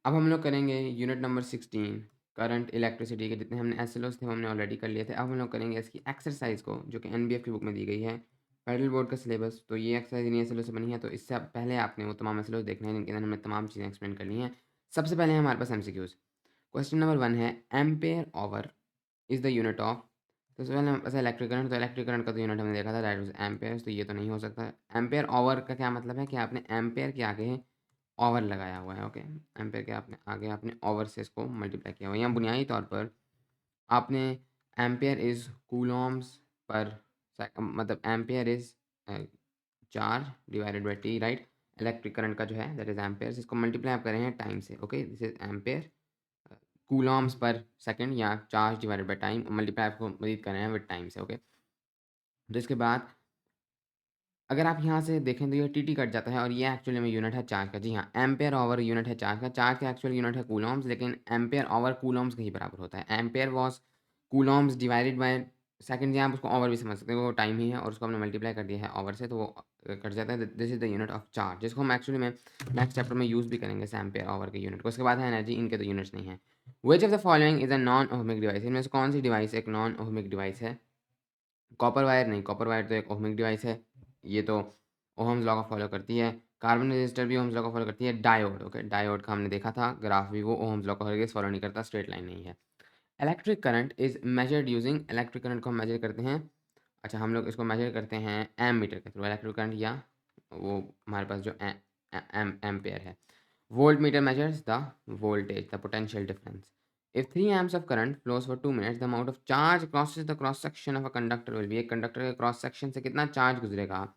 अब हम लोग करेंगे यूनिट नंबर 16 करंट इलेक्ट्रिसिटी के जितने हमने एसएलओस थे वो हमने ऑलरेडी कर लिए थे। अब हम लोग करेंगे इसकी एक्सरसाइज को जो कि एनबीएफ की बुक में दी गई है, फेडरल बोर्ड का सिलेबस। तो ये एक्सरसाइज इन्हीं एसएलओ से बनी है, तो इससे पहले आपने वो तमाम एसएलओ देखने हैं जिनके अंदर हमने तमाम चीज़ें एक्सप्लेन करनी है। सबसे पहले है हमारे पास एमसीक्यूज। क्वेश्चन नंबर 1 है ampere hour is the unit of. तो सबसे पहले हमारे पास इलेक्ट्रिक करंट, तो इलेक्ट्रिक करंट का तो यूनिट हमने देखा था, दैट वाज एम्पेयर्स, तो ये तो नहीं हो सकता। एम्पेयर ऑवर का क्या मतलब है कि आपने एम्पेयर के आगे ओवर लगाया हुआ है, ओके। एम्पेयर के आपने आगे आपने ओवर से इसको मल्टीप्लाई किया हुआ है। यहाँ बुनियादी तौर पर आपने एम्पेयर इज़ कूलॉम्स पर मतलब ampere is charge divided by T, right. Electric current का जो है दैट इज़ एम्पेयर, इसको मल्टीप्लाई आप कर रहे हैं टाइम से, okay. This is ampere Coulomb's पर सेकंड या charge divided by time, multiply आपको मजीद कर रहे हैं विद टाइम से, ओके। तो इसके बाद अगर आप यहाँ से देखें तो ये टी कट जाता है और ये एक्चुअली में यूनिट है चार्ज का। जी हाँ, एम्पेयर ओवर यूनिट है चार्ज का। चार्ज का एक्चुअल यूनिट है कूलॉम्स, लेकिन एम्पेयर ओवर कूलॉम्स के ही बराबर होता है। Ampere was Coulomb's divided by second, या आप उसको ओवर भी समझ सकते हैं, वो टाइम ही है और उसको हमने मल्टीप्लाई कर दिया है ओवर से, तो वो कट जाता है। This is the unit of charge, जिसको हम एक्चुअली में नेक्स्ट चैप्टर में यूज़ भी करेंगे, एम्पेयर ओवर के यूनिट को। उसके बाद है एनर्जी, इनके तो यूनिट्स नहीं है। Which of the following is a non ohmic device, इनमें से कौन सी डिवाइस एक नॉन ओहमिक डिवाइस है? कॉपर वायर नहीं, कॉपर वायर तो एक ओहमिक डिवाइस है, ये तो ओहम्स लॉ को फॉलो करती है। कार्बन रेजिस्टर भी ओहम्स लॉ को फॉलो करती है। डायोड, ओके, डायोड का हमने देखा था ग्राफ भी, वो ओहम्स लॉ को फॉलो नहीं करता, स्ट्रेट लाइन नहीं है। Electric current is measured using, electric current को हम मेजर करते हैं, अच्छा हम लोग इसको मेजर करते हैं एम मीटर के थ्रू, इलेक्ट्रिक करंट, या वो हमारे पास जो एम्पेयर है। Volt meter measures the voltage, the potential difference. If 3 amps of current flows for 2 minutes, the amount of charge crosses the cross section of a conductor will be, एक conductor के cross section से कितना charge गुजरेगा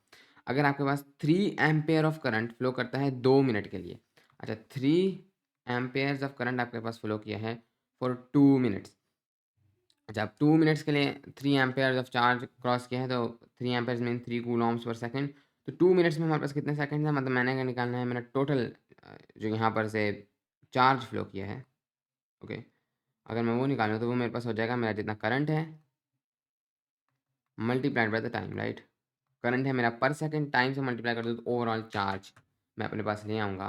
अगर आपके पास 3 ampere of current flow करता है 2 minute के लिए। अच्छा, 3 एम्पेयर्स ऑफ करंट आपके पास फ्लो किया है फॉर 2 मिनट्स। अच्छा, अब 2 मिनट्स के लिए 3 एम्पेयर्स ऑफ चार्ज क्रॉस किया है, तो 3 एम्पेयर्स मीन 3 कूलॉम्स पर सेकंड। तो 2 मिनट्स में हमारे पास कितने सेकंड है, मतलब मैंने क्या निकालना है, मेरा टोटल जो यहाँ पर से चार्ज फ्लो किया है, ओके। अगर मैं वो निकालूँ तो वो मेरे पास हो जाएगा मेरा जितना करंट है multiplied by the time, right. Current है मेरा पर सेकंड, टाइम से मल्टीप्लाई कर दूँ तो ओवरऑल चार्ज मैं अपने पास ले आऊँगा।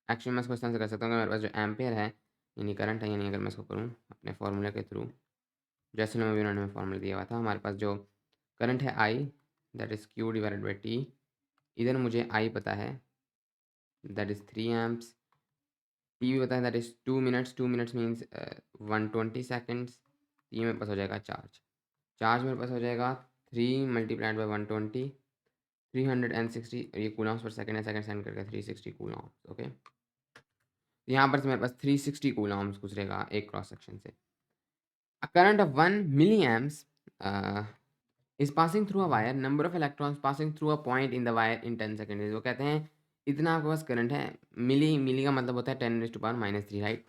एक्चुअली मैं इसको इस तरह से कर सकता हूँ कि मेरे पास जो एम्पेयर है यानी करंट है, यानी अगर मैं इसको करूँ अपने फार्मूला के थ्रू, जैसे में भी उन्होंने फार्मूला दिया हुआ था, हमारे पास जो करंट है I, that is Q divided by T. इधर मुझे आई पता है, दैट इज़ 3 एम्प्स। टी भी पता है, that is 2 minutes, 2 minutes means 120 seconds. ये मेरे पास हो जाएगा चार्ज। चार्ज मेरे पास हो जाएगा 3 मल्टीप्लाइड बाई 120, 360, और ये कूलम्स पर सेकंड है, सेकंड सेंड करके 360 कूलम्स, ओके। यहाँ पर से मेरे पास 360 कूलम्स गुजरेगा एक क्रॉस सेक्शन से। A current of 1 milliamps is passing through a wire, number of electrons passing through a point in the wire in 10 second. वो कहते हैं इतना आपके पास करंट है, मिली, मिली का मतलब होता है 10⁻³ राइट।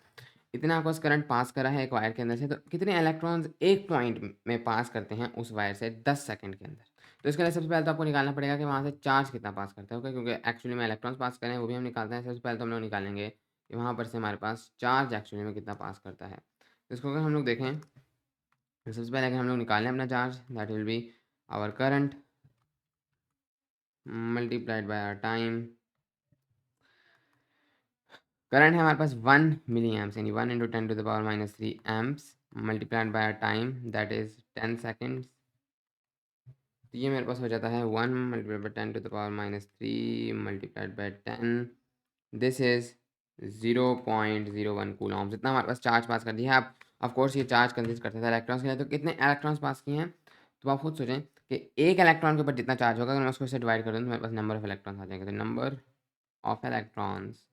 इतना आपके पास करंट पास करा है एक वायर के अंदर से, तो कितने इलेक्ट्रॉन्स एक पॉइंट में पास करते हैं उस वायर से 10 सेकंड के अंदर। तो इसके लिए सबसे पहले तो आपको निकालना पड़ेगा कि वहाँ से चार्ज कितना पास करता है, ओके, क्योंकि एक्चुअली में इलेक्ट्रॉन्स पास करें वो भी हम निकालते हैं। सबसे पहले तो हम लोग निकालेंगे कि वहाँ पर से हमारे पास चार्ज एक्चुअली में कितना पास करता है। तो इसको अगर हम लोग देखें तो सबसे पहले अगर हम लोग निकालें अपना charge, that will be our current multiplied by our time. Current है हमारे पास 1 मिली एम्प्स, यानी 1 × 10⁻³ amps multiplied by time, that is 10 seconds. तो ये मेरे पास हो जाता है 1 multiplied by 10⁻³ multiplied by 10, this is 0.01 Coulomb's. इतना हमारे पास चार्ज पास कर दिया है। आप ऑफ कोर्स ये चार्ज कंसिस्ट करता था इलेक्ट्रॉन्स के लिए, तो कितने इलेक्ट्रॉन्स पास किए हैं, तो आप खुद सोचें कि एक इलेक्ट्रॉन के ऊपर जितना चार्ज होगा, अगर मैं उसको इससे डिवाइड कर दूँ तो मेरे पास नंबर ऑफ इलेक्ट्रॉन्स आ जाएंगे। तो नंबर ऑफ इलेक्ट्रॉन्स,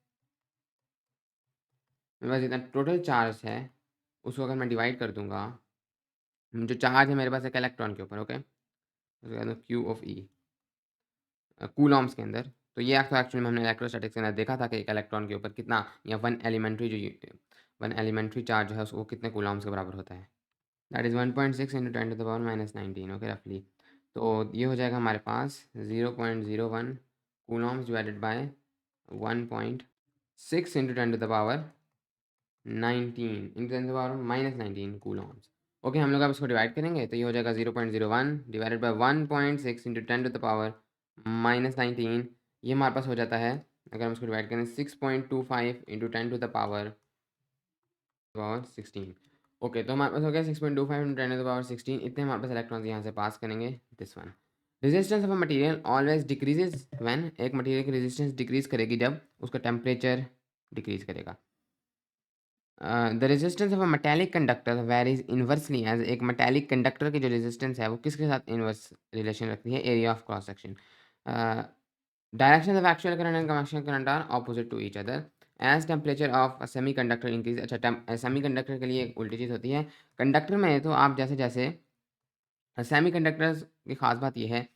मेरे पास जितना टोटल चार्ज है उसको अगर मैं डिवाइड कर दूंगा, जो चार्ज है मेरे पास एक इलेक्ट्रॉन के ऊपर, ओके, उसको कहते हैं क्यू ऑफ ई कूलॉम्स के अंदर। तो ये एक्चुअली में हमने इलेक्ट्रोस्टैटिक्स के अंदर देखा था कि एक इलेक्ट्रॉन के ऊपर कितना, या वन एलिमेंट्री चार्ज जो है उसको कितने कूलॉम्स के बराबर होता है, दैट इज़ 1.6 × 10⁻−19, ओके, रफली। तो ये हो जाएगा हमारे पास 0.01 Coulomb's divided by 1.6 × 10⁻19 Coulomb's. Okay, हम लोग अब इसको डिवाइड करेंगे तो ये हो जाएगा 0.01 डिवाइडेड बाय 1.6 × 10⁻−19, ये हमारे पास हो जाता है अगर हम इसको डिवाइड करें 6.25 into 10 to the power 16। Okay, तो हमारे पास हो गया 6.25 इंटू 10 to the power 16। इतने हमारे पास इलेक्ट्रॉन्स यहाँ से पास करेंगे। This one resistance of a material always decreases when, एक मटेरियल की रेजिस्टेंस डिक्रीज करेगी जब उसका टेम्परेचर डिक्रीज करेगा। The resistance of a metallic conductor varies inversely as, एक मेटालिक कंडक्टर की जो रेजिस्टेंस है वो किसके साथ इन्वर्स रिलेशन रखती है, area of cross section. Direction of actual current and convection current are opposite to each other as temperature of semiconductor increase. अच्छा, सेमी कंडक्टर के लिए एक उल्टी चीज़ होती है। कंडक्टर में तो आप जैसे जैसे सेमी कंडक्टर्स की खास बात यह है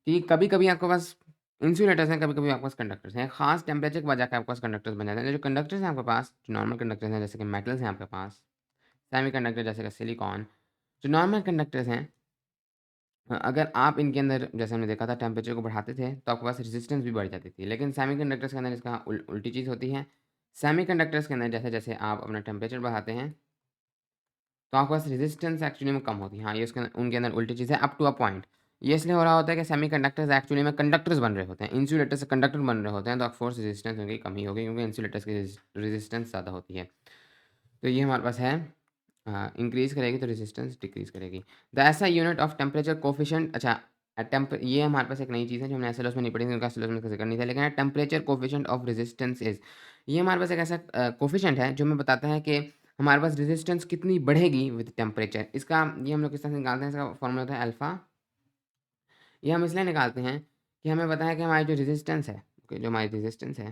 कि कभी कभी आपके पास इंसुलेटर्स हैं, कभी कभी आपके पास कंडक्टर्स हैं। खास टेम्परेचर के वजह के आपके पास कंडक्टर्स बन जाते हैं। जो कंडक्टर्स हैं आपके पास, जो नॉर्मल कंडक्टर्स हैं जैसे कि मेटल्स हैं आपके पास, सेमी कंडक्टर जैसे कि सिलिकॉन, जो नॉर्मल कंडक्टर्स हैं, अगर आप इनके अंदर जैसे हमने देखा था टेम्परेचर को बढ़ाते थे तो आपके पास रेजिस्टेंस भी बढ़ जाती थी। लेकिन सेमी कंडक्टर्स के अंदर इसका उल्टी चीज़ होती है। सेमी कंडक्टर्स के अंदर जैसे जैसे आप अपना टेम्परेचर बढ़ाते हैं तो आपके पास रेजिस्टेंस एक्चुअली में कम होती है। हाँ, ये उसके उनके अंदर उल्टी चीज़ है अप टू अ पॉइंट। ये इसलिए हो रहा होता है कि सेमी कंडक्टर्स एक्चुअली में कंडक्टर्स बन रहे होते हैं, इंसुलेटर से कंडक्टर बन रहे होते हैं, तो ऑफकोर्स रेजिस्टेंस उनकी कमी होगी क्योंकि इंसुलेटर्स की रेजिस्टेंस ज़्यादा होती है। तो ये हमारे पास है, इंक्रीज़ करेगी तो रेजिस्टेंस डिक्रीज़ करेगी। द ऐसा यूनिट ऑफ टेम्परेचर कोफिशिएंट, अच्छा ये हमारे पास एक नई चीज़ है जो हमने एसएलओएस में नहीं पढ़ी थी, उनका एसएलओएस में जिक्र नहीं था, लेकिन temperature coefficient of resistance is, ये हमारे पास एक ऐसा कोफिशिएंट है जो हमें बताता है कि हमारे पास रेजिस्टेंस कितनी बढ़ेगी विद टेम्परेचर। इसका ये हम लोग किस तरह से निकालते हैं, इसका फॉर्मूला होता है अल्फ़ा। ये हम इसलिए निकालते हैं कि हमें पता है कि हमारी जो रेजिस्टेंस है, जो हमारी रेजिस्टेंस है,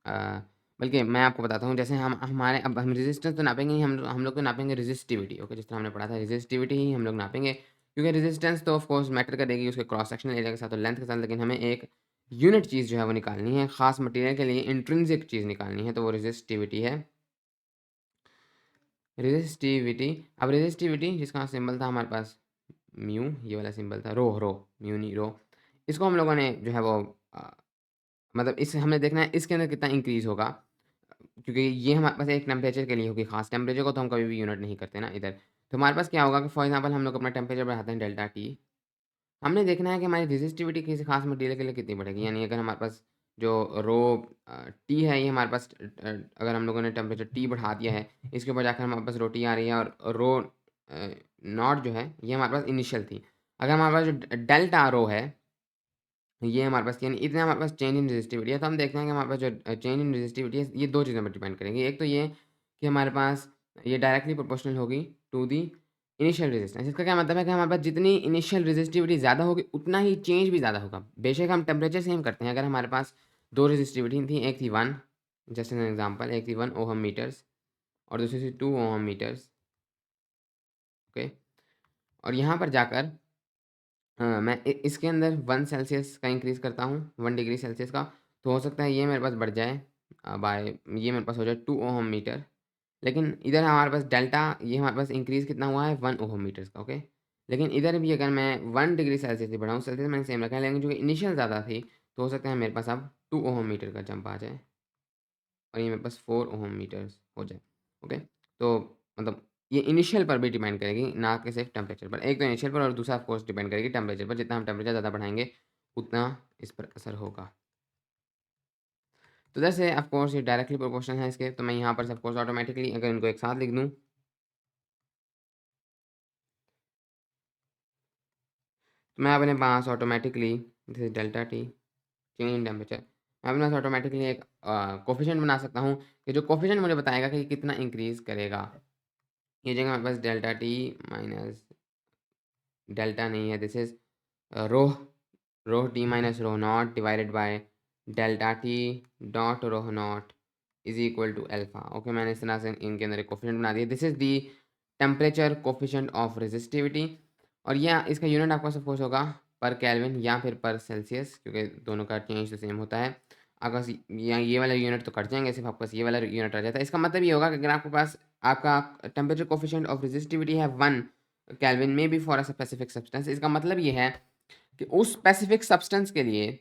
अ, बल्कि मैं आपको बताता हूँ, जैसे हम हमारे अब हम रेजिस्टेंस तो नापेंगे ही, हम लोग तो नापेंगे रेजिस्टिविटी। ओके, जिस तरह हमने पढ़ा था रेजिस्टिविटी ही हम लोग नापेंगे, क्योंकि रेजिस्टेंस तो ऑफ कोर्स मैटर करेगी उसके क्रॉस सेक्शनल एरिया के साथ और लेंथ के साथ, लेकिन हमें एक यूनिट चीज़ जो है वो निकालनी है, खास मटेरियल के लिए इंट्रिंसिक चीज़ निकालनी है, तो वो रेजिस्टिविटी है। रेजिस्टिविटी, अब रेजिस्टिविटी जिसका सिंबल था हमारे पास म्यू, ये वाला सिंबल था, रो म्यू नहीं रो, इसको हम लोगों ने जो है वो अ, मतलब इस हमें देखना है इसके अंदर कितना इंक्रीज़ होगा, क्योंकि ये हमारे पास एक टेम्परेचर के लिए होगी, खास टेम्परेचर को तो हम कभी भी यूनिट नहीं करते ना इधर। तो हमारे पास क्या होगा कि फॉर एग्जांपल हम लोग अपना टेम्परेचर बढ़ाते हैं डेल्टा टी, हमने देखना है कि हमारी रेजिस्टिविटी किसी खास मटेरियल के लिए कितनी बढ़ेगी। यानी अगर हमारे पास जो रो टी है, ये हमारे पास अगर हम लोगों ने टेम्परेचर टी बढ़ा दिया है, इसके ऊपर जाकर हमारे पास रो टी आ रही है, और रो नॉट जो है ये हमारे पास इनिशियल थी। अगर हमारे पास जो डेल्टा रो है ये हमारे पास, यानी इतना हमारे पास चेंज इन रेजिस्टिविटी है, तो हम देखते हैं कि हमारे पास जो चेंज इन रेजिस्टिविटी है ये दो चीज़ों पर डिपेंड करेंगी। एक तो ये कि हमारे पास ये डायरेक्टली प्रोपोर्शनल होगी टू दी इनिशियल रेजिस्टेंस। इसका क्या मतलब है कि हमारे पास जितनी इनिशियल रेजिस्टिविटी ज़्यादा होगी उतना ही चेंज भी ज़्यादा होगा। बेशक हम टेम्परेचर सेम करते हैं, अगर हमारे पास दो रेजिस्टिविटी थी, एक थी 1 जस्ट एन एग्जाम्पल, एक थी 1 ओहम मीटर्स और दूसरी थी 2 ओहम मीटर्स। ओके, और यहाँ पर जाकर मैं इसके अंदर 1 सेल्सियस का इंक्रीज़ करता हूँ, 1 डिग्री सेल्सियस का, तो हो सकता है ये मेरे पास बढ़ जाए बाय, ये मेरे पास हो जाए 2 ओहम मीटर। लेकिन इधर हमारे पास डेल्टा, ये हमारे पास इंक्रीज़ कितना हुआ है 1 ओहम मीटर्स का। ओके, लेकिन इधर भी अगर मैं 1 डिग्री सेल्सियस भी बढ़ाऊँ, सेल्सियस मैंने सेम रखा है, लेकिन चूँकि इनिशियल ज़्यादा थी तो हो सकता है मेरे पास अब 2 ओहम मीटर का जंप आ जाए और ये मेरे पास 4 ओहम मीटर्स हो जाए। ओके, तो मतलब ये इनिशियल पर भी डिपेंड करेगी, ना कि सिर्फ टेम्परेचर पर। एक तो इनिशियल पर और दूसरा ऑफ कोर्स डिपेंड करेगी टेम्परेचर पर। जितना हम टेम्परेचर ज़्यादा बढ़ाएँगे उतना इस पर असर होगा। तो जैसे ऑफ कोर्स ये डायरेक्टली प्रोपोर्शनल है इसके, तो मैं यहाँ पर ऑफ कोर्स ऑटोमेटिकली अगर इनको एक साथ लिख दूँ, तो मैं अपने पास automatically this is delta T change in temperature, मैं अपने पास ऑटोमेटिकली एक कोएफ़िशिएंट बना सकता हूँ कि जो कोएफ़िशिएंट मुझे बताएगा कि कितना इंक्रीज़ करेगा। ये जगह मेरे पास डेल्टा टी माइनस डेल्टा नहीं है, this is rho rho T minus rho naught divided by delta T dot rho naught is equal to alpha. Okay, मैंने इस तरह से इनके अंदर एक कोएफ़िशिएंट बना दिया। This is the temperature coefficient of resistivity, और यह इसका यूनिट आपका सपोज़ होगा पर केल्विन या फिर पर सेल्सियस, क्योंकि दोनों का चेंज तो सेम होता है। अगर ये वाला यूनिट तो कट जाएँगे, सिर्फ़ आपके पास ये वाला यूनिट रह जाता है। इसका मतलब ये होगा कि अगर आपके पास आपका टेम्परेचर कोएफ़िशिएंट ऑफ रेजिस्टिविटी है 1 केल्विन में be for a specific substance, इसका मतलब ये है कि उस स्पेसिफिक सब्सटेंस के लिए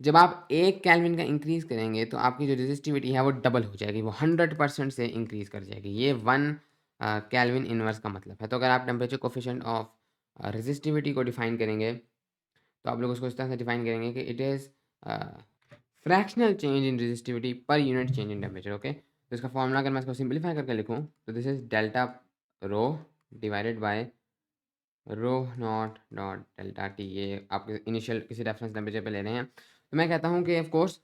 जब आप 1 केल्विन का इंक्रीज़ करेंगे तो आपकी जो रेजिस्टिविटी है वो डबल हो जाएगी, वो 100% से इंक्रीज़ कर जाएगी। ये 1 केल्विन इनवर्स का मतलब है। तो अगर आप टेम्परेचर कोएफ़िशिएंट ऑफ रेजिस्टिविटी को डिफ़ाइन करेंगे, तो आप लोग उसको इस तरह से डिफ़ाइन करेंगे कि it is fractional change in resistivity per unit change in temperature. Okay, तो इसका फॉर्मूला अगर मैं इसको सिंप्लीफाई करके लिखूँ तो this is delta rho divided by rho naught dot delta T. ये आप इनिशियल किसी रेफरेंस टेम्परेचर पे ले रहे हैं, तो मैं कहता हूँ कि ऑफ कोर्स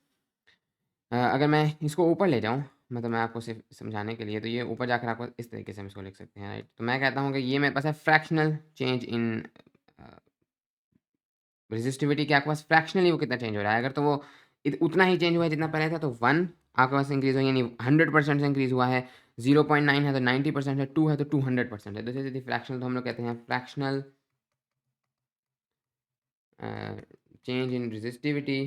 अगर मैं इसको ऊपर ले जाऊँ, मतलब मैं आपको सिर्फ समझाने के लिए, तो ये ऊपर जाकर आपको इस तरीके से हम इसको लिख सकते हैं, राइट। तो मैं कहता हूँ कि ये मेरे पास है फ्रैक्शनल चेंज इन रेजिस्टिविटी, कि आपके पास फ्रैक्शनली वो कितना चेंज हो रहा है। अगर तो वो उतना ही चेंज हुआ है जितना पहले था, तो 1 आपके पास इंक्रीज हुआ, यानी 100% से इंक्रीज हुआ है। 0.9 है तो 90% है, 2 है तो 200% है। जैसे यदि फ्रैक्शनल, तो हम लोग कहते हैं fractional change in resistivity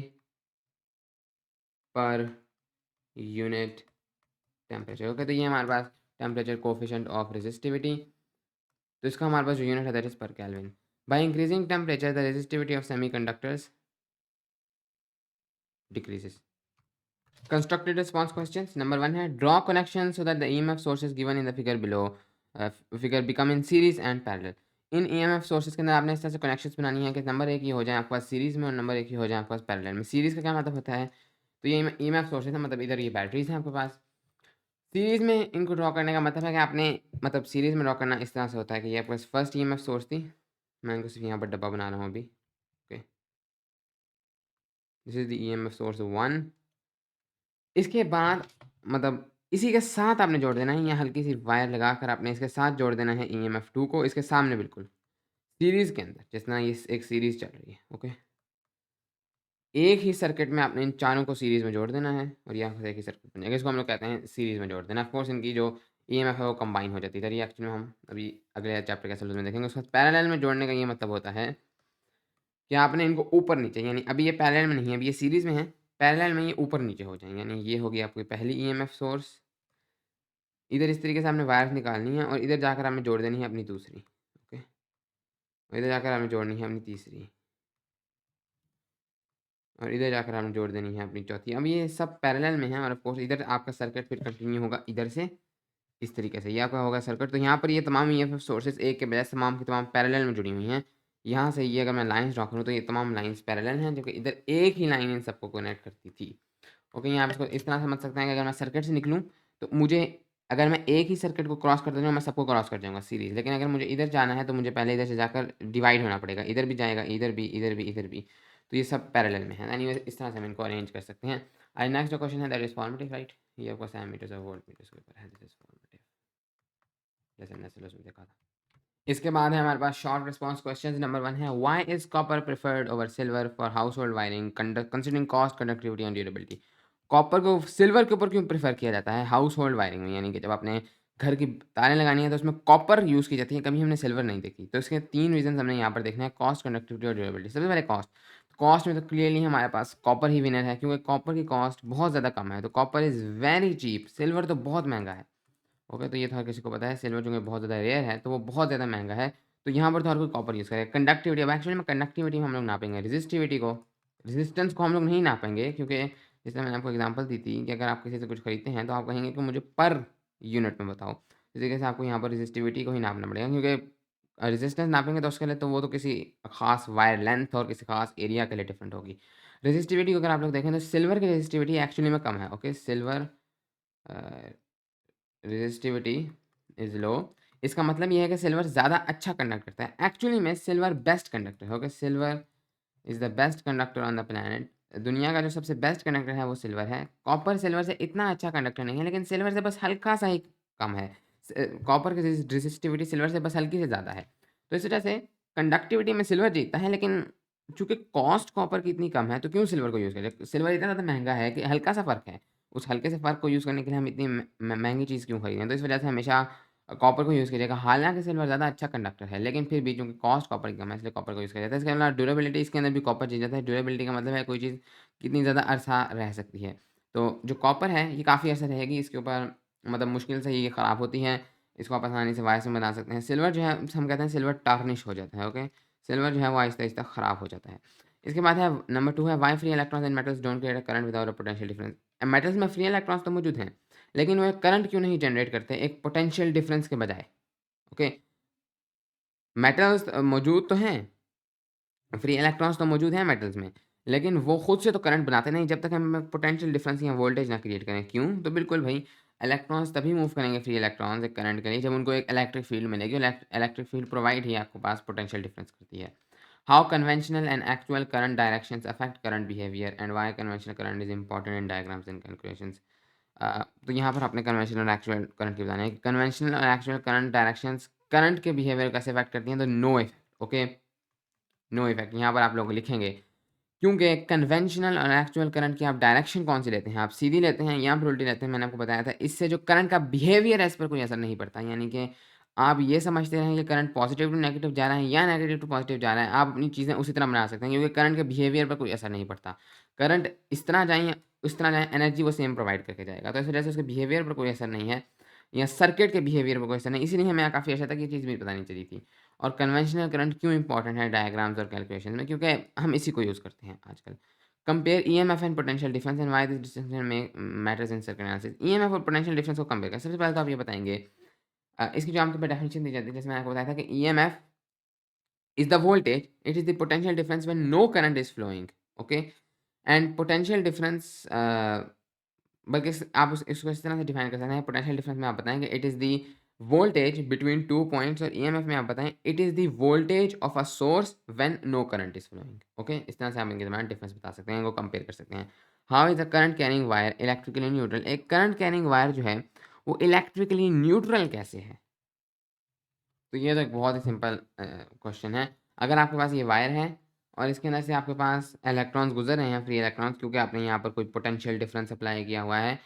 per unit temperature. Okay, तो ये हमारे पास टेम्परेचर कोफिशिएंट ऑफ रेजिस्टिविटी, तो इसका हमारे पास जो यूनिट है दैट इज पर kelvin. By increasing temperature the resistivity of semiconductors decreases. Constructed response questions number 1 है draw connection so that the EMF sources given in the figure below figure become in series and parallel. In EMF sources के अंदर आपने इस तरह से connections बनानी है कि नंबर एक ही हो जाए आपके पास सीरीज में और नंबर एक ही हो जाए आपके पास पैरेलल में। सीरीज का क्या मतलब होता है, तो ये ईएमएफ सोर्सेज है, मतलब इधर ये बैटरीज हैं आपके पास। सीरीज में इनको ड्रॉ करने का मतलब है कि आपने, मतलब सीरीज में ड्रॉ करना इस तरह से होता है कि ये आपके पास फर्स्ट ईएमएफ सोर्स थी, मैं इनको सिर्फ यहाँ पर डब्बा बना रहा हूँ अभी। Okay, this is the EMF source 1। इसके बाद मतलब इसी के साथ आपने जोड़ देना है, यहाँ हल्की सी वायर लगाकर आपने इसके साथ जोड़ देना है ईएमएफ 2 को, इसके सामने बिल्कुल सीरीज़ के अंदर, जितना ये एक सीरीज़ चल रही है। ओके, एक ही सर्किट में आपने इन चारों को सीरीज़ में जोड़ देना है और यहाँ से एक ही सर्किट बन जाएगा। इसको हम लोग कहते हैं सीरीज़ में जोड़ देना। ऑफ कोर्स इनकी जो ईएमएफ है वो कंबाइन हो जाती है। ये एक्चुअली में हम अभी अगले चैप्टर के सलूशन में देखेंगे। उसके बाद पैरेलल में जोड़ने का ये मतलब होता है कि आपने इनको ऊपर नीचे, यानी अभी ये पैरेलल में नहीं है, अभी ये सीरीज़ में है, पैरेलल में ये ऊपर नीचे हो जाएँ। यानी ये होगी आपकी पहली ईएमएफ सोर्स, इधर इस तरीके से आपने वायर्स निकालनी है और इधर जाकर आपने जोड़ देनी है अपनी दूसरी। ओके, और इधर जाकर आपने जोड़नी है अपनी तीसरी, और इधर जाकर आपने जोड़ देनी है अपनी चौथी। अब ये सब पैरेलल में है और ऑफ कोर्स इधर आपका सर्किट फिर कंटिन्यू होगा इधर से इस तरीके से, ये आपका होगा सर्किट। तो यहाँ पर ये तमाम ईएमएफ सोर्सेज एक के बजाय तमाम की तमाम पैरेलल में जुड़ी हुई हैं। यहाँ से ये अगर मैं लाइन्स ड्रॉ करूँ तो ये तमाम लाइन्स पैरेलल हैं, जो कि इधर एक ही लाइन इन सबको कनेक्ट करती थी। ओके, यहाँ पे इसको इस तरह समझ सकते हैं कि अगर मैं सर्किट से निकलूँ तो मुझे, अगर मैं एक ही सर्किट को क्रॉस कर दूँगा मैं सबको क्रॉस कर जाऊँगा सीरीज़, लेकिन अगर मुझे इधर जाना है तो मुझे पहले इधर से जाकर डिवाइड होना पड़ेगा, इधर भी जाएगा, इधर भी, इधर भी, इधर भी। तो ये सब पैरेलल में है। एनीवेज़ इस तरह से हम इनको अरेंज कर सकते हैं। नेक्स्ट जो क्वेश्चन है दैट इज़ फॉर्मेटिव, राइट। ये आपका सैम मीटर्स और वोल्ट मीटर्स के ऊपर है, दिस इज़ फॉर्मेटिव, जैसे हमने सिलेबस में देखा था। इसके बाद है हमारे पास शॉर्ट रिस्पॉन्स क्वेश्चंस। नंबर 1 है why is copper preferred over silver for house hold wiring considering cost, conductivity and durability. Copper को सिल्वर के ऊपर क्यों प्रेफर किया जाता है हाउस होल्ड वायरिंग में, यानी कि जब आपने घर की तारें लगानी है तो उसमें कॉपर यूज़ की जाती है, कभी हमने सिल्वर नहीं देखी। तो इसके 3 रीजन हमने यहाँ पर देखना है, कॉस्ट, कंडक्टिविटी और ड्यूरेबिलिटी। सबसे पहले कॉस्ट। कॉस्ट में तो क्लियरली हमारे पास कॉपर ही विनर है, क्योंकि कॉपर की कॉस्ट बहुत ज़्यादा कम है, तो copper is very cheap, silver तो बहुत महंगा है। ओके, तो ये तो हर किसी को पता है, सिल्वर चूँकि बहुत ज़्यादा रेयर है, तो वो बहुत ज़्यादा महँगा है, तो यहाँ पर तो हर कोई कॉपर यूज़ करेगा। कंडक्टिविटी, अब एक्चुअली में कंडक्टिविटी में हम लोग नापेंगे रेज़िस्टिविटी को, रेज़िस्टेंस को हम लोग नहीं नापेंगे, क्योंकि जैसे मैंने आपको एग्ज़ाम्पल दी थी कि अगर आप किसी से कुछ खरीदते हैं, तो आप कहेंगे कि मुझे पर यूनिट में बताओ। इस तरीके से आपको यहाँ पर रेज़िस्टिविटी को ही नापना पड़ेगा, क्योंकि रेज़िस्टेंस नापेंगे तो उसके लिए तो वो तो किसी ख़ास वायर लेंथ और किसी ख़ास एरिया के लिए डिफरेंट होगी। रेज़िस्टिविटी को अगर आप लोग देखें तो सिल्वर की रेज़िस्टिविटी एक्चुअली में कम है। Okay, silver a resistivity is low. इसका मतलब ये है कि सिल्वर ज़्यादा अच्छा कंडक्ट करता है। एक्चुअली में सिल्वर बेस्ट कंडक्टर है। Okay, silver is the best conductor on the planet. दुनिया का जो सबसे बेस्ट कंडक्टर है वो सिल्वर है। कॉपर सिल्वर से इतना अच्छा कंडक्टर नहीं है, लेकिन सिल्वर से बस हल्का-सा ही कम है। कॉपर की रेजिस्टिविटी सिल्वर से बस हल्की से ज़्यादा है। तो इस वजह से कंडक्टिविटी में सिल्वर जीतता है, लेकिन चूँकि कॉस्ट कॉपर की इतनी कम है, तो क्यों सिल्वर को यूज़ करें? सिल्वर इतना ज़्यादा महँगा है कि हल्का-सा फ़र्क है। उस हल्के से फ़र्क को यूज़ करने के लिए हम इतनी महँगी चीज़ क्यों खरीदें? तो इस वजह से हमेशा कॉपर को यूज़ कीजिएगा। हालाँकि सिल्वर ज़्यादा अच्छा कंडक्टर है, लेकिन फिर भी चूँकि कॉस्ट कॉपर की कम है, इसलिए कॉपर को यूज़ किया जाता है। इसके अलावा ड्यूरेबिलिटी, इसके अंदर भी कॉपर चीज़ जाता है। ड्यूरेबिलिटी का मतलब है कोई चीज़ कितनी ज़्यादा अरसा रह सकती है। तो जो कॉपर है ये काफ़ी अर्सा रहेगी, इसके ऊपर मतलब मुश्किल से ये ख़राब होती है। इसको आप आसानी से वायर में बना सकते हैं। सिल्वर जो है हम कहते हैं सिल्वर टार्निश हो जाता है। ओके, सिल्वर जो है वो आहिस्ता-आहिस्ता ख़राब हो जाता है। इसके बाद है नंबर 2 है why free electrons in metals don't create a current without a potential difference. Metals में फ्री इलेक्ट्रॉन्स तो मौजूद हैं, लेकिन वो एक करंट क्यों नहीं जनरेट करते एक पोटेंशियल डिफरेंस के बजाय? ओके, मेटल्स मौजूद तो हैं, फ्री इलेक्ट्रॉन्स तो मौजूद हैं मेटल्स में, लेकिन वो खुद से तो करंट बनाते नहीं जब तक हम पोटेंशियल डिफरेंस या वोल्टेज ना क्रिएट करें। क्यों? तो बिल्कुल भाई, इलेक्ट्रॉन्स तभी मूव करेंगे फ्री इलेक्ट्रॉन्स एक करंट के लिए जब उनको एक इलेक्ट्रिक फील्ड मिलेगी। इलेक्ट्रिक फील्ड प्रोवाइड ही आपके पास पोटेंशियल डिफरेंस करती है। How conventional and actual current directions affect current behaviour and why conventional current is important in diagrams and calculations. तो यहाँ पर आपने कन्वेंशनल और एक्चुअल करंट की बताना है। कन्वेंशनल और एक्चुअल करंट डायरेक्शंस करंट के बिहेवियर कैसे अफेक्ट करती हैं, तो no effect. Okay, no effect यहाँ पर आप लोग लिखेंगे, क्योंकि कन्वेंशनल और एक्चुअल करंट की आप डायरेक्शन कौन सी लेते हैं, आप सीधी लेते हैं या फिर उल्टी लेते हैं, मैंने आपको बताया था। इससे जो करंट का बिहेवियर है इस पर कोई असर नहीं पड़ता। यानी कि आप ये समझते रहें कि करंट पॉजिटिव टू नेगेटिव जा रहा है या नेगेटिव टू पॉजिटिव जा रहा है, आप अपनी चीज़ें उसी तरह बना सकते हैं, क्योंकि करंट के बिहेवियर पर कोई असर नहीं पड़ता। करंट इस तरह जाए या उस तरह जाए, एनर्जी वो सेम प्रोवाइड करके जाएगा। तो इस वजह से उसके बिहेवियर पर कोई असर नहीं है या सर्किट के बिहेवियर पर कोई असर नहीं। इसीलिए हमें काफ़ी अच्छा तक ये चीज़ भी बतानी चाहिए थी। और कन्वेंशनल करंट क्यों इंपॉर्टेंट है डायग्राम्स और कैलकुलेशन में, क्योंकि हम इसी को यूज़ करते हैं आजकल। Compare EMF and potential difference and why this distinction matters in circuit analysis. EMF और पोटेंशियल डिफरेंस को कंपेयर करें। सबसे पहले तो आप ये बताएंगे, इसकी जो आमतौर पर डेफिनेशन दी जाती है, जैसे मैंने आपको बताया था कि EMF is the voltage, it is the potential difference when no current is flowing, okay? And potential difference, बल्कि आप इसको इस तरह से डिफाइन कर सकते हैं। पोटेंशियल डिफरेंस में आप बताएंगे it is the voltage between two points, और ईएमएफ में आप बताएं it is the voltage of a source when no current is flowing. Okay, इस तरह से आप इनके दरमियान डिफरेंस बता सकते हैं, इनको कंपेयर कर सकते हैं। How is a current carrying wire electrically neutral. एक करंट कैरिंग वायर जो है वो इलेक्ट्रिकली न्यूट्रल कैसे है? तो ये तो एक बहुत ही सिंपल क्वेश्चन है। अगर आपके पास ये वायर है और इसके अंदर से आपके पास इलेक्ट्रॉन्स गुजर रहे हैं, फ्री इलेक्ट्रॉन्स, क्योंकि आपने यहाँ पर कोई पोटेंशियल डिफरेंस अप्लाई किया हुआ है,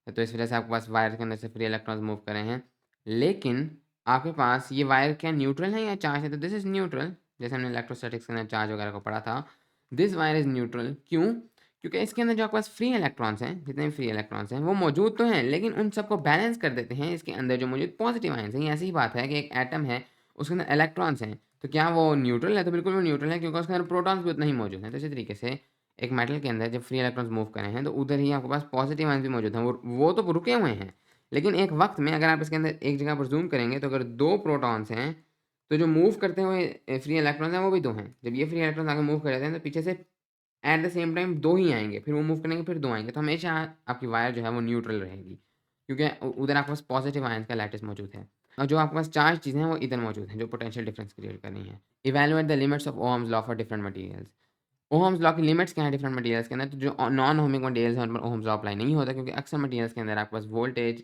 तो इस वजह से आपके पास वायर के अंदर से फ्री इलेक्ट्रॉन्स मूव कर रहे हैं। लेकिन आपके पास ये वायर क्या न्यूट्रल है या चार्ज है? तो दिस इज़ न्यूट्रल, जैसे हमने इलेक्ट्रोस्टैटिक्स के अंदर चार्ज वगैरह को पढ़ा था। This wire is neutral. क्यों? क्योंकि इसके अंदर जो आपके पास फ्री इलेक्ट्रॉन्स हैं, जितने भी फ्री इलेक्ट्रॉन्स हैं वो मौजूद तो हैं, लेकिन उन सबको बैलेंस कर देते हैं इसके अंदर जो मौजूद पॉजिटिव आयन्स हैं। ये ऐसी ही बात है कि एक एटम है, उसके अंदर इलेक्ट्रॉन्स हैं, तो क्या वो न्यूट्रल है? तो बिल्कुल वो न्यूट्रल है, क्योंकि उसके अंदर प्रोटॉन्स भी उतना ही मौजूद हैं। तो इसी तरीके से एक मेटल के अंदर जब फ्री इलेक्ट्रॉन्स मूव कर रहे हैं, तो उधर ही आपके पास पॉजिटिव आयन्स भी मौजूद हैं। वो तो रुके हुए हैं, लेकिन एक वक्त में अगर आप इसके अंदर एक जगह पर जूम करेंगे, तो अगर दो प्रोटॉन्स हैं, तो जो मूव करते हुए फ्री इलेक्ट्रॉन्स हैं वो भी दो हैं। जब ये फ्री इलेक्ट्रॉन्स आगे मूव कर रहे हैं, तो पीछे से एट द सेम टाइम दो ही आएंगे, फिर वो मूव करेंगे, फिर दो आएंगे। तो हमेशा आपकी वायर जो है वो न्यूट्रल रहेगी, क्योंकि उधर आपके पास पॉजिटिव आयन्स का लैटिस मौजूद है, और जो आपके पास चार्ज चीज़ें हैं वो इधर मौजूद हैं, जो पोटेंशियल डिफरेंस क्रिएट कर रही हैं। Evaluate the limits of Ohm's law for different materials. Ohm's law की लिमिट्स क्या है डिफरेंट मटेरियल्स के अंदर? तो जो नॉन ओहमिक मटेरियल्स हैं उन पर ओहम्स लॉ अप्लाई नहीं होता, क्योंकि अक्सर मटेरियल्स के अंदर आपके पास वोल्टेज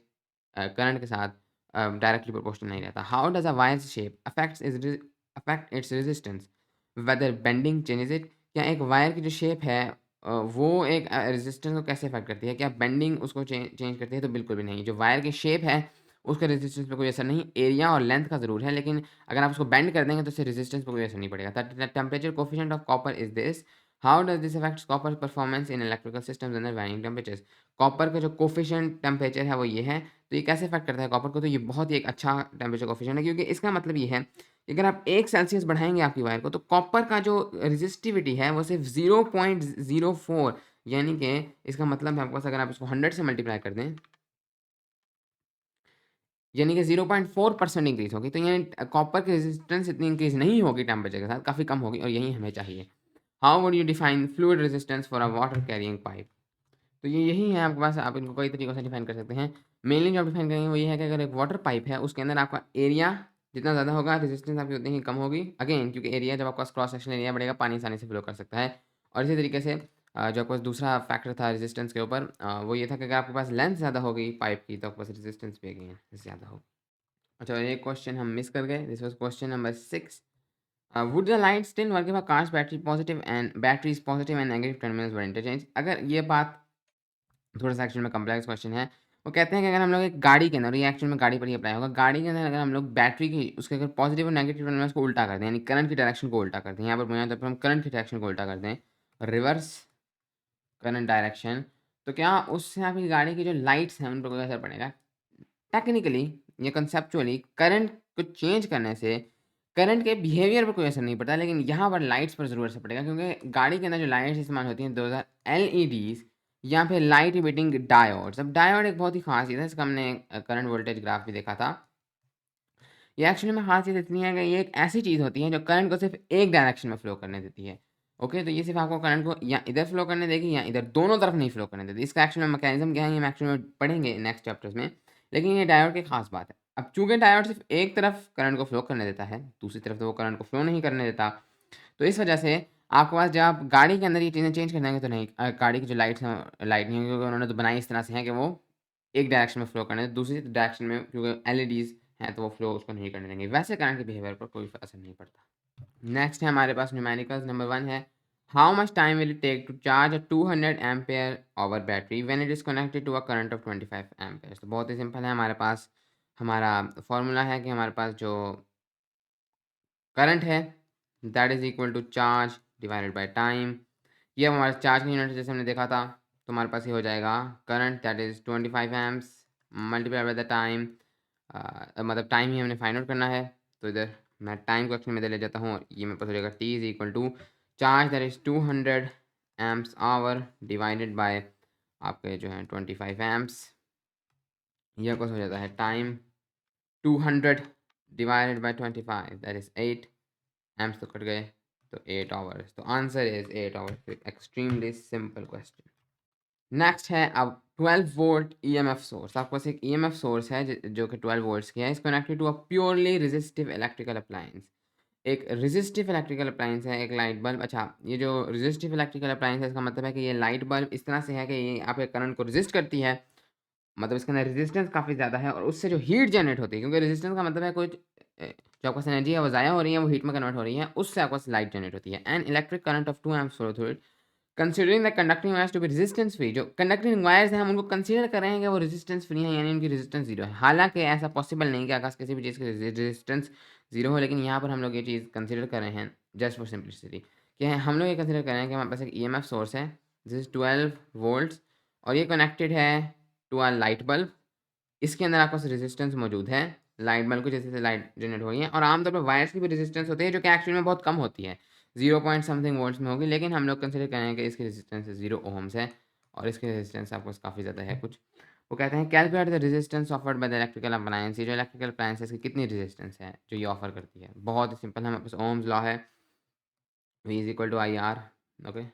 करंट के साथ डायरेक्टली प्रोपोर्शनल नहीं रहता। How does a wire's shape affect its resistance whether bending changes it. क्या एक वायर की जो शेप है वो एक रेजिस्टेंस को कैसे अफेक्ट करती है? क्या बेंडिंग उसको चेंज करती है? तो बिल्कुल भी नहीं। जो वायर की शेप है उसका रेजिस्टेंस पे कोई असर नहीं, एरिया और लेंथ का ज़रूर है, लेकिन अगर आप उसको बेंड कर देंगे तो उससे रेजिस्टेंस पे कोई असर नहीं पड़ेगा। The temperature coefficient of copper is this. How does this affects copper performance in electrical systems under varying temperatures. Copper का जो कोएफिशिएंट टेम्परेचर है वो ये है, तो ये कैसे अफेक्ट करता है कॉपर को? तो ये बहुत ही एक अच्छा टेम्परेचर कोएफिशिएंट है, क्योंकि इसका मतलब ये है कि अगर आप 1 सेल्सियस बढ़ाएँगे आपकी वायर को, तो कॉपर का जो रेजिस्टिविटी है वो सिर्फ़ 0.04, यानी कि इसका मतलब है आपके पास, अगर आप इसको 100 से मल्टीप्लाई कर दें, यानी कि 0.4% इंक्रीज़ होगी। तो यानी कॉपर की रेजिस्टेंस इतनी इंक्रीज़ नहीं होगी टेम्परेचर के साथ, काफ़ी कम होगी, और यही हमें चाहिए। How would you define fluid resistance for a water carrying pipe. तो ये यही है आपके पास, आप इनको कई तरीकों से डिफाइन कर सकते हैं। मेनली जो आप डिफाइन करेंगे वो ये है कि अगर एक वाटर पाइप है, उसके अंदर आपका एरिया जितना ज़्यादा होगा, रेजिस्टेंस आपकी उतनी ही कम होगी। अगेन, क्योंकि एरिया जब आपका क्रॉस सेक्शनल एरिया बढ़ेगा, पानी आसानी से फ्लो कर सकता है। और इसी तरीके से जो आपके पास दूसरा फैक्टर था रेजिस्टेंस के ऊपर, वो ये था कि अगर आपके पास लेंथ ज़्यादा होगी पाइप की, तो आपके पास रेजिस्टेंस भी अगेन ज़्यादा होगी। अच्छा, एक क्वेश्चन हम मिस कर गए, this was question number 6। Would the light still work if a cars batteries positive and negative terminals were interchange. अगर ये बात थोड़ा-सा एक्चुअल में कॉम्प्लेक्स क्वेश्चन है। वो कहते हैं कि अगर हम लोग एक गाड़ी के अंदर, ये एक्चुअल में गाड़ी पर ही अप्लाई होगा, गाड़ी के अंदर अगर हम लोग बैटरी की उसके अगर पॉजिटिव और नेगेटिव टर्मिनल्स को उल्टा कर दें, यानी करंट की डायरेक्शन को उल्टा कर दें, यहाँ पर बुनियादी तौर पर हम करंट की डायरेक्शन को उल्टा कर दें, रिवर्स करंट डायरेक्शन, तो क्या उससे आपकी गाड़ी की जो लाइट्स हैं उन पर कोई असर पड़ेगा? टेक्निकली या कंसेप्चुअली करंट को चेंज करने से करंट के बिहेवियर पर कोई असर नहीं पड़ता, लेकिन यहाँ पर लाइट्स पर ज़रूर असर पड़ेगा, क्योंकि गाड़ी के अंदर जो लाइट्स इस्तेमाल होती हैं 2000 एलईडीज़ या फिर लाइट इमिटिंग डायोड्स। अब डायोड एक बहुत ही ख़ास चीज़ है, इसका हमने करंट वोल्टेज ग्राफ भी देखा था। ये एक्चुअली में ख़ास चीज़ इतनी है कि ये एक ऐसी चीज़ होती है जो करंट को सिर्फ़ एक डायरेक्शन में फ़्लो करने देती है। ओके, तो ये सिर्फ़ आपको करंट को या इधर फ्लो करने देगी या इधर, दोनों तरफ नहीं फ्लो करने देती। इसका एक्चुअल में मैकेनिज़्म क्या है, ये हम एक्चुअल में पढ़ेंगे नेक्स्ट चैप्टर्स में, लेकिन ये डायोड की ख़ास बात है। अब चूँकि डायोड सिर्फ़ एक तरफ करंट को फ्लो करने देता है, दूसरी तरफ तो वो करंट को फ्लो नहीं करने देता, तो इस वजह से आपके पास जब आप गाड़ी के अंदर ये चीज़ें चेंज कर देंगे तो नहीं, गाड़ी की जो लाइट्स हैं, लाइट नहीं होगी, क्योंकि उन्होंने तो बनाई इस तरह से हैं कि वो एक डायरेक्शन में फ्लो करने दें, दूसरी डायरेक्शन में क्योंकि एलईडीज़ हैं तो वो फ्लो उसको नहीं करने देंगे। वैसे करंट के बिहेवियर पर कोई असर नहीं पड़ता। नेक्स्ट है हमारे पास न्यूमेरिकल्स, नंबर 1 है, how much time will it take to charge a 200 ampere hour battery when it is connected to a current of 25 amperes. तो बहुत ही सिंपल है, हमारे पास हमारा फ़ॉर्मूला है कि हमारे पास जो करंट है that is equal to charge divided by time. ये हमारा चार्ज का यूनिट है, जैसे हमने देखा था, तो हमारे पास ये हो जाएगा current that is 25 amps multiplied by the time, मतलब टाइम ही हमने फाइंड आउट करना है। तो इधर मैं टाइम को एक्चुअली में इधर ले जाता हूँ और ये मेरे पास हो जाएगा T is equal to charge that is 200 amps hour divided by आपके जो हैं 25 एम्प्स। ये आपको हो जाता है time 200 divided by 25 that is 8 amps तो कट गए, तो 8 आवर्स। तो answer is 8 hours. Extremely simple question. Next है अब 12 वोल्ट ईएमएफ सोर्स। आपके पास एक ईएमएफ सोर्स है जो कि 12 वोल्ट्स की है, is connected to a purely resistive electrical appliance. एक रेजिस्टिव इलेक्ट्रिकल अप्लायंस है, एक लाइट बल्ब। अच्छा, ये जो रेजिस्टिव इलेक्ट्रिकल अप्लायंस है, इसका मतलब है कि ये लाइट बल्ब इस तरह से है कि ये आपके करंट को रेजिस्ट करती है, मतलब इसके अंदर रेजिस्टेंस काफ़ी ज़्यादा है और उससे जो हीट जनरेट होती है, क्योंकि रेजिस्टेंस का मतलब है कुछ जो आपके पास एनर्जी है वो ज़ाया हो रही है, वो हीट में कन्वर्ट हो रही है, उससे आपके पास लाइट जनरेट होती है। And electric current of 2 amps flow through it, considering the conducting wires to be resistance free. जो कंडक्टिंग वायर्स हैं हम उनको कंसीडर कर रहे हैं कि वो रेजिस्टेंस फ्री हैं, यानी उनकी रेजिस्टेंस जीरो है। हालांकि ऐसा पॉसिबल नहीं कि आकाश किसी भी चीज़ की रेजिस्टेंस जीरो हो, लेकिन यहाँ पर हम लोग ये चीज़ कंसीडर कर रहे हैं जस्ट फॉर सिंपलिसिटी। क्या है, हम लोग ये कंसीडर कर रहे हैं कि हमारे पास एक ईएमएफ सोर्स है जिस 12 वोल्ट्स, और ये कनेक्टेड है टू अ लाइट बल्ब। इसके अंदर आपके पास रेजिस्टेंस मौजूद है लाइट बल्ब को, जैसे से लाइट जनरेट हो रही है, और आमतौर पर वायर्स की भी रेजिस्टेंस होती है जो कि एक्चुअल में बहुत कम होती है, 0 पॉइंट समथिंग वोल्ट्स में होगी, लेकिन हम लोग कंसिडर करें कि इसकी रेजिस्टेंस 0 ओम्स है और इसकी रेजिस्टेंस आपको काफ़ी ज़्यादा है कुछ। वो कहते हैं calculate the resistance offered by the electrical appliance. ये जो इलेक्ट्रिकल अप्लायंस है इसकी कितनी रेजिस्टेंस है जो ये ऑफर करती है। बहुत ही सिंपल है, हमारे पास ओम्स लॉ है, V is equal to I R. Okay,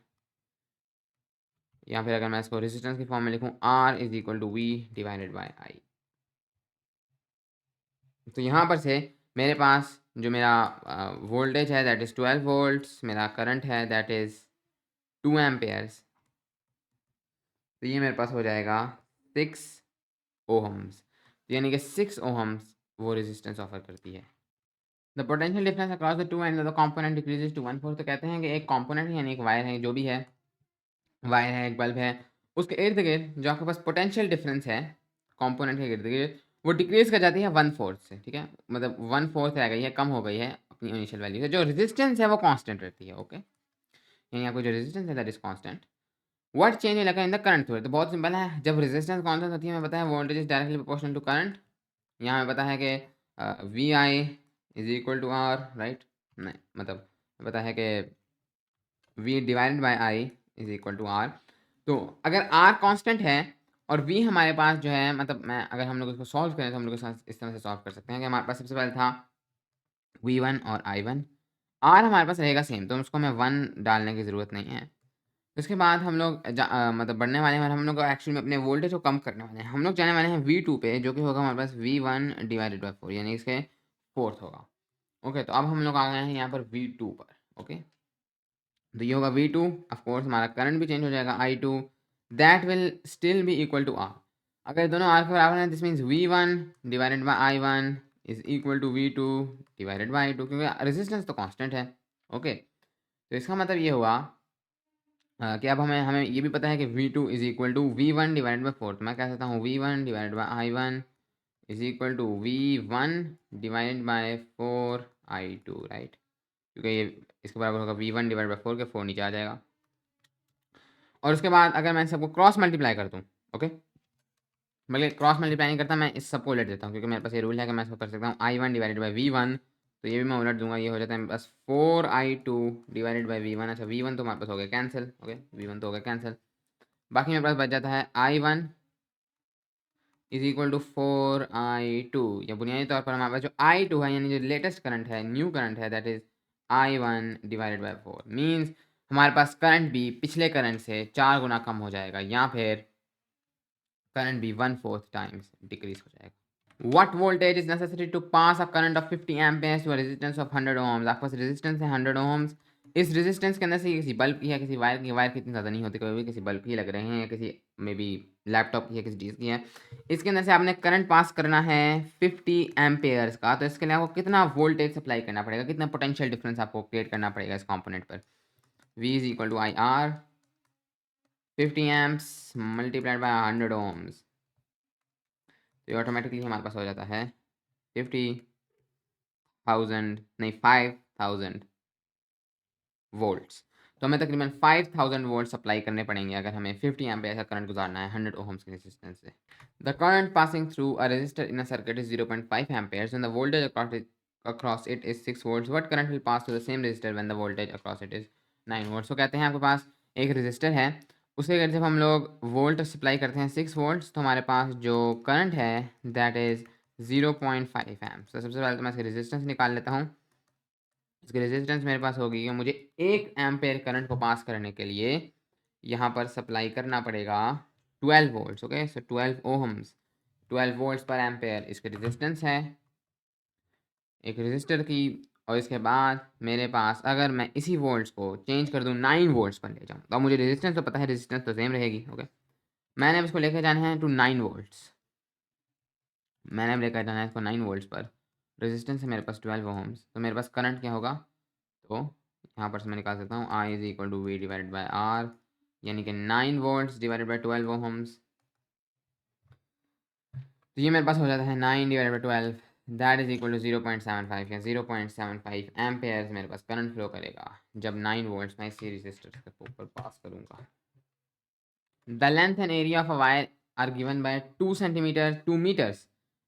या फिर अगर मैं इसको रेजिस्टेंस की फॉर्म में लिखूँ, R is equal to V divided by I. तो यहाँ पर से मेरे पास जो मेरा वोल्टेज है दैट इज़ 12 वोल्ट्स, मेरा करंट है दैट इज़ 2 एम्पेयर्स, तो ये मेरे पास हो जाएगा 6 ओहम्स, यानी कि 6 ओहम्स वो रेजिस्टेंस ऑफर करती है। The potential difference across the two end the component decreases to 1/4। तो कहते हैं कि एक कंपोनेंट यानी एक वायर है, जो भी है, वायर है, एक बल्ब है, उसके इर्द-गिर्द जो आपके पास पोटेंशियल डिफरेंस है कंपोनेंट के इर्द-गिर्द, वो डिक्रीज़ कर जाती है 1/4 से, ठीक है? मतलब 1/4 रह गई है, कम हो गई है अपनी इनिशियल वैल्यू से। जो रेजिस्टेंस है वो कांस्टेंट रहती है, ओके? यानी आपको जो रेजिस्टेंस है that is constant. What change will occur in the current through? तो बहुत सिंपल है, जब रेजिस्टेंस कांस्टेंट होती है, हमें पता है voltage is directly proportional to current. यहाँ हमें पता है कि V I is equal to R, right? नहीं, मतलब पता है कि V divided by I is equal to R। तो अगर R कांस्टेंट है और V हमारे पास जो है, मतलब मैं अगर हम लोग इसको सॉल्व करें तो हम लोग इस तरह से सॉल्व कर सकते हैं कि हमारे पास सबसे पहले था V1 और I1। R हमारे पास रहेगा सेम, तो उसको हमें 1 डालने की ज़रूरत नहीं है। उसके बाद हम लोग मतलब बढ़ने वाले हैं और हम लोग एक्चुअली में अपने वोल्टेज को कम करने वाले हैं। हम लोग जाने वाले हैं V2 पे, जो कि होगा हमारे पास V1 डिवाइडेड बाय 4, यानी इसके फोर्थ होगा। ओके, तो अब हम लोग आ गए हैं यहाँ पर V2 पर। ओके, तो ये होगा V2, ऑफ कोर्स हमारा करंट भी चेंज हो जाएगा I2, that will still be equal to R। अगर दोनों R के बराबर हैं, this means V1 divided by I1 is equal to V2 divided by I2, क्योंकि रेजिस्टेंस तो कांस्टेंट है। ओके, तो इसका मतलब ये हुआ कि अब हमें हमें ये भी पता है कि V2 is equal to V1 divided by 4। तो मैं कह सकता हूँ V1 divided by I1 is equal to V1 divided by 4I2, right? क्योंकि ये इसके बराबर होगा V1 डिवाइड बाय 4 के 4 नीचे आ जाएगा। और उसके बाद अगर मैं सबको क्रॉस मल्टीप्लाई कर दूँ, ओके, बल्कि क्रॉस मल्टीप्लाई नहीं करता, मैं इस सबको उलट देता हूँ, क्योंकि मेरे पास ये रूल है कि मैं इसको कर सकता हूँ I1 डिवाइडेड बाय V1, तो ये भी मैं उलट दूंगा, ये हो जाता है मेरे पास 4I2 डिवाइडेड बाय V1। अच्छा, V1 तो हमारे पास हो गया कैंसिल, ओके, V1 तो हो गया कैंसिल। बाकी मेरे पास बच जाता है I1 is equal to 4I2, या बुनियादी तौर पर हमारे पास जो I2 है, यानी जो लेटेस्ट करंट है, न्यू करंट है, that is I1 divided by 4, means हमारे पास करंट भी पिछले करंट से 4 गुना कम हो जाएगा या फिर करंट भी 1/4 टाइम्स डिक्रीज हो जाएगा। What voltage is necessary to pass a current of 50 amperes to a resistance of 100 ohms? आपके पास रेजिस्टेंस है 100 ohms। इस रेजिस्टेंस के अंदर से किसी बल्ब की है, किसी वायर की, वायर की इतनी ज़्यादा नहीं होती, कभी भी किसी बल्ब की लग रहे हैं या किसी मे बी लैपटॉप की है, किसी चीज़ की है। इसके अंदर से आपने करंट पास करना है 50 एम्पेयर्स का, तो इसके लिए आपको कितना वोल्टेज सप्लाई करना पड़ेगा, कितना पोटेंशियल डिफरेंस आपको क्रिएट करना पड़ेगा इस कॉम्पोनेंट पर। V is equal to I R 50 amps multiplied by 100 ohms, तो ऑटोमेटिकली हमारे पास हो जाता है 50,000 नहीं 5,000 वोल्ट्स। तो हमें तकरीबन 5,000 वोल्ट सप्लाई करने पड़ेंगे अगर हमें 50 एम्पेयर का करंट गुजारना है 100 ओहम्स के रेजिस्टेंस से। The current passing through a resistor in a circuit is 0.5 amperes when the voltage across it is 6 volts. What current will pass through the same resistor when the voltage across it is 9 volts? तो कहते हैं आपके पास एक resistor है, उसके अगर जब हम लोग वोल्ट सप्लाई करते हैं 6 वोल्ट्स, तो हमारे पास जो करंट है दैट इज़ 0.5 एम्प्स। तो सबसे पहले तो मैं इसकी रेजिस्टेंस निकाल लेता हूँ। इसकी रेजिस्टेंस मेरे पास होगी कि मुझे 1 एम्पेयर करंट को पास करने के लिए यहाँ पर सप्लाई करना पड़ेगा 12 वोल्ट्स। ओके, सो 12 ओहम्स, 12 वोल्ट्स पर एम्पेयर इसकी रेजिस्टेंस है एक रेजिस्टर की। और इसके बाद मेरे पास अगर मैं इसी वोल्ट्स को चेंज कर दूँ 9 वोल्ट्स पर ले जाऊँ, तो अब मुझे रेजिस्टेंस तो पता है, रेजिस्टेंस तो सेम रहेगी। ओके, मैंने अब इसको लेकर जाना है टू 9 वोल्ट्स, मैंने अब लेकर जाना है इसको 9 वोल्ट्स पर। रेजिस्टेंस है मेरे पास 12 ओहम्स, तो मेरे पास करंट क्या होगा, तो यहाँ पर से मैं निकाल सकता हूँ I is equal to V divided by R, यानी कि 9 वोल्ट्स डिवाइडेड बाई 12 ओहम्स। तो ये मेरे पास हो जाता है 9 divided by 12, that is equal to 0.75 या 0.75 एम्पेयर्स मेरे पास करंट फ्लो करेगा जब 9 वोल्ट्स मैं इसी रेजिस्टर के ऊपर पास करूँगा। The length and area of a wire are given by 2 centimetre 2 metres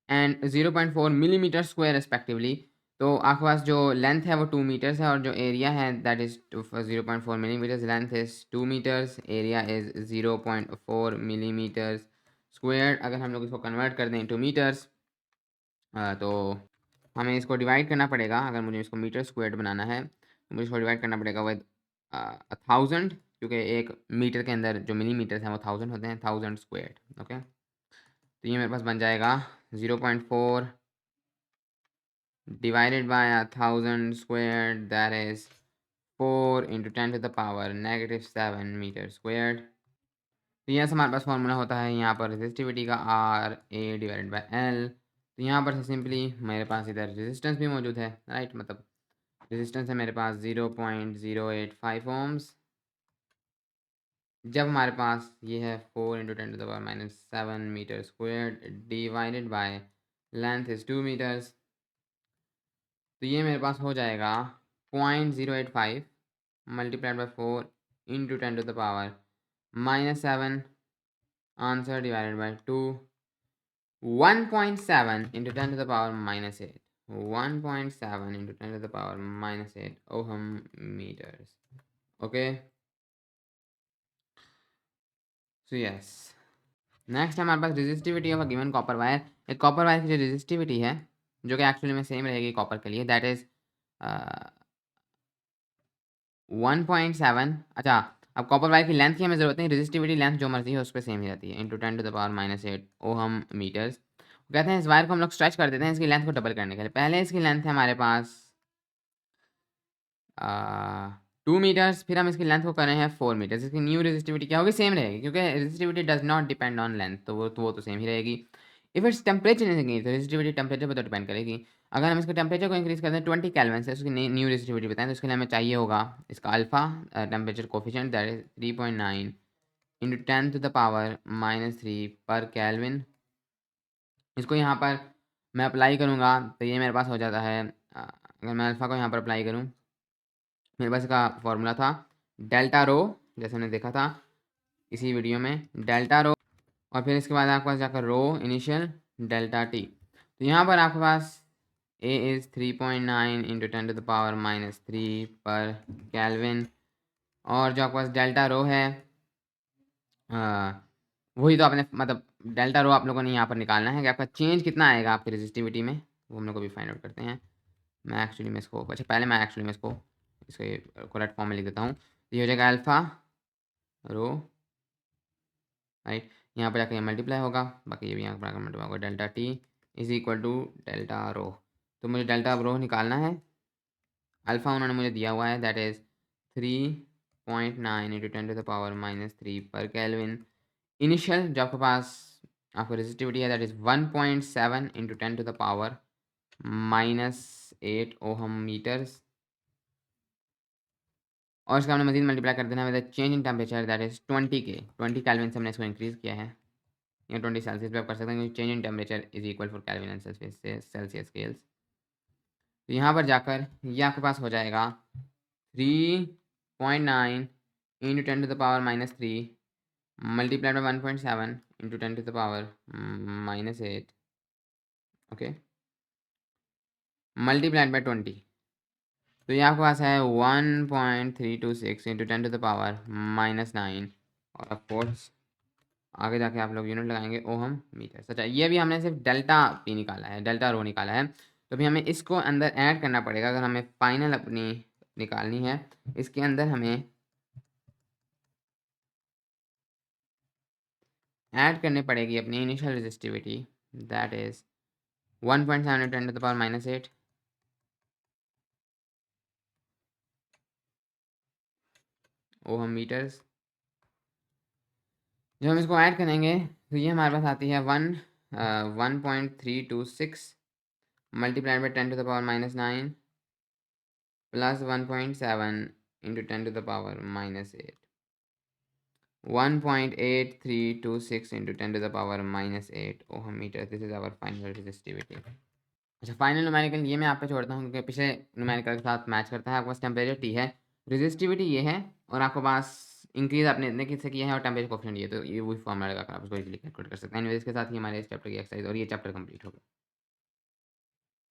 and 0.4 millimetre square respectively. तो आपके पास जो लेंथ है वो 2 मीटर्स है और जो एरिया है that is 0.4 millimetres. Length is 2 metres, area is 0.4 millimetres square. अगर हम लोग इसको कन्वर्ट कर दें इनटू मीटर्स, तो हमें इसको डिवाइड करना पड़ेगा। अगर मुझे इसको मीटर स्क्वायर बनाना है तो मुझे इसको डिवाइड करना पड़ेगा विद 1000, क्योंकि एक मीटर के अंदर जो मिलीमीटर्स हैं वो 1000 होते हैं, 1000 स्क्वायर। ओके, तो ये मेरे पास बन जाएगा 0.4 divided by 1000 squared, that is 4 into 10 to the power -7 meter squared। तो यहाँ से हमारे पास फॉर्मूला होता है यहाँ पर रेजिस्टिविटी का R A divided by L. तो यहाँ पर से सिंपली मेरे पास इधर रेजिस्टेंस भी मौजूद है, राइट, मतलब रेजिस्टेंस है मेरे पास 0.085 ओम्स। जब हमारे पास ये है 4 into 10 to the power -7 meter square divided by length is 2 meters, तो ये मेरे पास हो जाएगा 0.085 multiplied by 4 into 10 to the power -7 answer divided by 2, 1.7 into 10 to the power -8, 1.7 into 10 to the power -8 ohm meters. Okay, so yes, next हमारे पास resistivity of a given copper wire. एक copper wire की जो resistivity है जो कि actually में same रहेगी कॉपर के लिए, दैट इज़ 1.7। अच्छा, अब कॉपर वायर की लेंथ की हमें ज़रूरत नहीं, रेजिस्टिविटी लेंथ जो मर्जी है उस पर सेम ही रहती है, into 10 to the power -8 ohm metres. कहते हैं इस वायर को हम लोग स्ट्रेच कर देते हैं इसकी लेंथ को डबल करने के लिए। पहले इसकी लेंथ है हमारे पास 2 मीटर्स, फिर हम इसकी लेंथ को कर रहे हैं 4 मीटर्स। इसकी न्यू रेजिस्टिविटी क्या होगी, सेम रहेगी, क्योंकि resistivity does not depend on length, तो वो तो सेम ही रहेगी। इफ इट्स टेम्परेचर इंक्रीज, तो रेजिस्टिविटी टेम्परेचर पर तो डिपेंड करेगी। अगर हम इसके टेम्परेचर को इंक्रीज करते हैं 20 केल्विन से, उसकी न्यू रेजिस्टिविटी बताएं, तो उसके लिए हमें चाहिए होगा इसका alpha temperature coefficient, that is 3.9 into 10 to the power -3 पर केल्विन। इसको यहाँ पर मैं अप्लाई करूँगा तो ये मेरे पास हो जाता है, अगर मैं अल्फ़ा को यहाँ पर अप्लाई करूँ, मेरे पास इसका फॉर्मूला था डेल्टा रो, जैसे हमने देखा था इसी वीडियो में, डेल्टा रो, और फिर इसके बाद आपके पास जाकर रो इनिशियल डेल्टा टी। तो यहाँ पर आपके पास A is 3.9 into 10 to the power -3 पर केल्विन, और जो आपके पास डेल्टा रो है वही तो आपने, मतलब डेल्टा रो आप लोगों ने यहाँ पर निकालना है कि आपका चेंज कितना आएगा आपकी रेजिस्टिविटी में, वो हम लोग अभी फाइंड आउट करते हैं। मैं एक्चुअली में इसको, अच्छा पहले मैं एक्चुअली में इसको इसके करेक्ट फॉर्म में लिख देता हूँ। तो ये हो जाएगा अल्फ़ा रो, राइट। यहाँ पर जाकर ये मल्टीप्लाई होगा, बाकी ये भी यहाँ पर आकर मल्टीप्लाई होगा, delta T is equal to delta rho. तो मुझे डेल्टा रो निकालना है। अल्फ़ा उन्होंने मुझे दिया हुआ है, दैट इज़ 3.9 इंटू 10⁻³ पर केल्विन। इनिशियल जो आपके पास आपको रेजिस्टिविटी है that is 1.7 into 10⁻⁻8 ohm metres. और इसका हमने मज़ीद मल्टीप्लाई कर देना है with the change in temperature that is 20 के 20 केल्विन से हमने इसको इंक्रीज़ किया है, या 20 सेल्सियस पे आप कर सकते हैं क्योंकि change in temperature is equal for kelvin and Celsius scales. तो यहाँ पर जाकर ये आपके पास हो जाएगा 3.9 into 10⁻³ multiplied by 1.7 into 10⁻⁻8 okay, multiplied by 20। तो ये आपके पास है 1.326 इंटू 10⁻⁻9 और ऑफ कोर्स आगे जाके आप लोग यूनिट लगाएंगे ओहम मीटर। अच्छा, ये भी हमने सिर्फ डेल्टा पी निकाला है, डेल्टा रो निकाला है, तो भी हमें इसको अंदर ऐड करना पड़ेगा। अगर हमें फाइनल अपनी निकालनी है, इसके अंदर हमें ऐड करनी पड़ेगी अपनी initial resistivity that is 1.7 10⁻⁻8 ohm metres. जब हम इसको ऐड करेंगे तो ये हमारे पास आती है 1.326 multiplied by 10⁻⁻9 plus 1.7 into 10⁻⁻8 1.8326 into 10⁻⁻8 ohm metre. This is our final resistivity. अच्छा, फाइनल न्यूमेरिकल ये मैं आप पे छोड़ता हूँ क्योंकि पिछले न्यूमेरिकल के साथ मैच करता है। आपके पास टेम्परेचर टी है, रेजिस्टिविटी ये है, और आपके पास इंक्रीज आपने इतने किससे किया है और टेम्परेचर कोफिशिएंट ये, तो ये वही फॉर्मूला लगाकर आप उसको इजीली कैलकुलेट कर सकते हैं। एनीवेज इसके साथ ही हमारे इस चैप्टर की एक्सरसाइज और ये चैप्टर कंप्लीट हो गया।